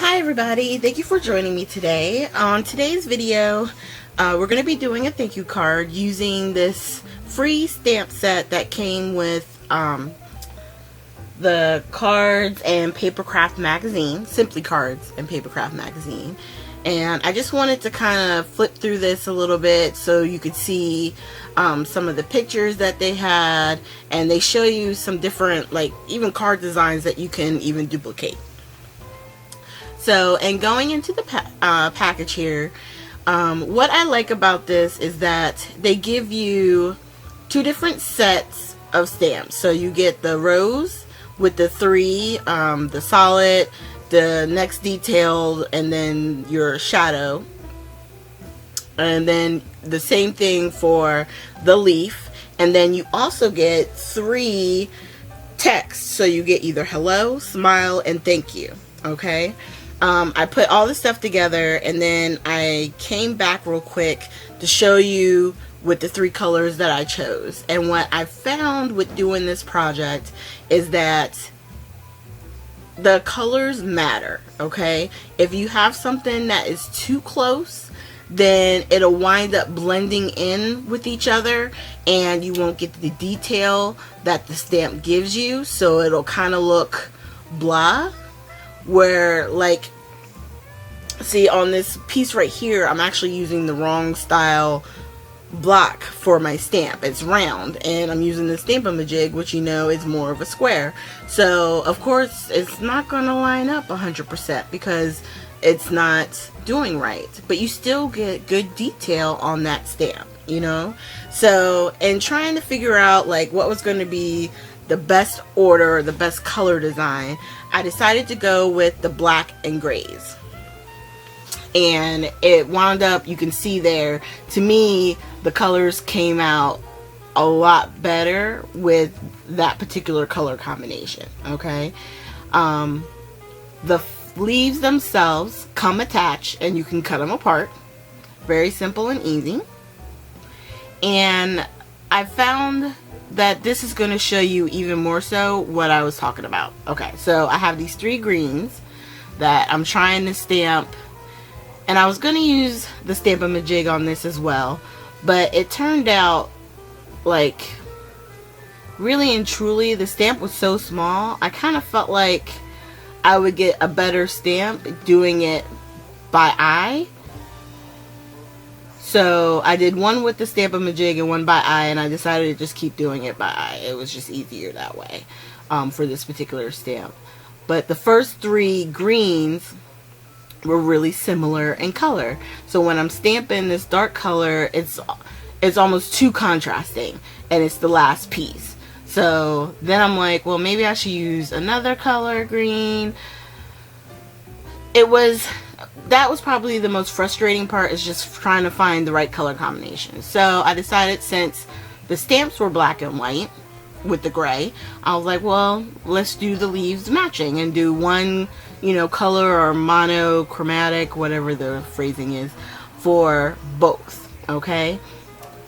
Hi everybody, thank you for joining me today. On today's video, we're going to be doing a thank you card using this free stamp set that came with the Cards and Papercraft magazine, Simply Cards and Papercraft magazine. And I just wanted to kind of flip through this a little bit so you could see some of the pictures that they had, and they show you some different, like, even card designs that you can even duplicate. So, and going into the package here, what I like about this is that they give you two different sets of stamps. So you get the rose with the three, the solid, the next detailed, and then your shadow. And then the same thing for the leaf. And then you also get three texts. So you get either hello, smile, and thank you. Okay. I put all the stuff together, and then I came back real quick to show you with the three colors that I chose. And what I found with doing this project is that the colors matter, okay? If you have something that is too close, then it'll wind up blending in with each other, and you won't get the detail that the stamp gives you, so it'll kind of look blah. Where, like, see, on this piece right here, I'm actually using the wrong style block for my stamp. It's round, and I'm using the Stamp-A-Majig, which you know is more of a square. So, of course, it's not going to line up 100% because it's not doing right. But you still get good detail on that stamp, you know? So, and trying to figure out, like, what was going to be the best order, the best color design, I decided to go with the black and grays. And it wound up, you can see there, to me, the colors came out a lot better with that particular color combination, okay? The leaves themselves come attached, and you can cut them apart. Very simple and easy. And I found that this is going to show you even more so what I was talking about. Okay, so I have these three greens that I'm trying to stamp, and I was going to use the Stamp-A-Majig on this as well, but it turned out, like, really and truly, the stamp was so small, I kind of felt like I would get a better stamp doing it by eye. So I did one with the Stamp-A-Majig and one by eye, and I decided to just keep doing it by eye. It was just easier that way for this particular stamp. But the first three greens were really similar in color. So when I'm stamping this dark color, it's almost too contrasting, and it's the last piece. So then I'm like, well, maybe I should use another color green. That was probably the most frustrating part, is just trying to find the right color combination. So I decided, since the stamps were black and white with the gray, I was like, well, let's do the leaves matching and do one, you know, color or monochromatic, whatever the phrasing is, for both, okay?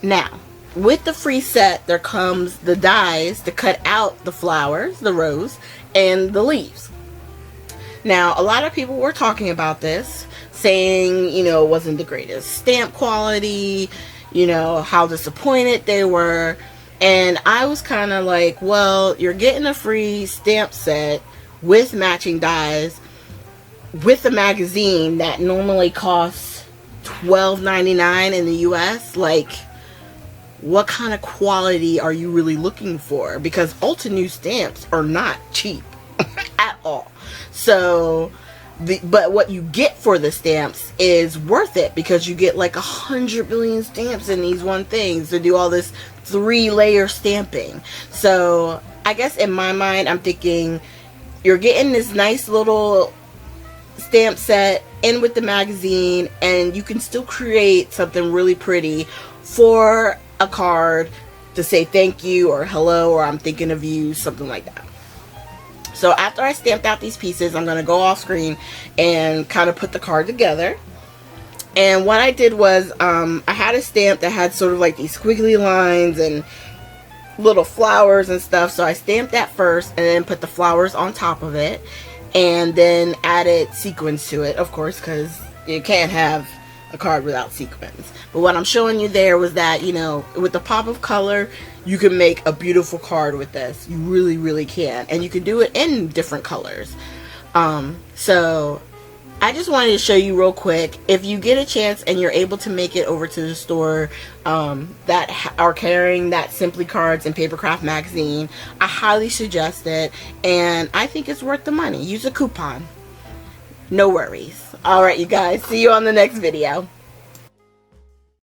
Now, with the free set, there comes the dies to cut out the flowers, the rose, and the leaves. Now, a lot of people were talking about this, saying, you know, it wasn't the greatest stamp quality, you know, how disappointed they were. And I was kind of like, well, you're getting a free stamp set with matching dies with a magazine that normally costs $12.99 in the US. Like, what kind of quality are you really looking for? Because Altenew stamps are not cheap at all. So, but what you get for the stamps is worth it, because you get like 100 billion stamps in these one things to do all this 3-layer stamping. So I guess in my mind, I'm thinking you're getting this nice little stamp set in with the magazine, and you can still create something really pretty for a card to say thank you or hello or I'm thinking of you, something like that. So after I stamped out these pieces, I'm going to go off screen and kind of put the card together. And what I did was, I had a stamp that had sort of like these squiggly lines and little flowers and stuff. So I stamped that first and then put the flowers on top of it. and then added sequins to it, of course, because you can't have a card without sequins. But what I'm showing you there was that, you know, with the pop of color, you can make a beautiful card with this. You really can, and you can do it in different colors. So I just wanted to show you real quick, if you get a chance and you're able to make it over to the store that are carrying that Simply Cards and Papercraft magazine, I highly suggest it, and I think it's worth the money. Use a coupon. No worries. Alright, you guys, see you on the next video.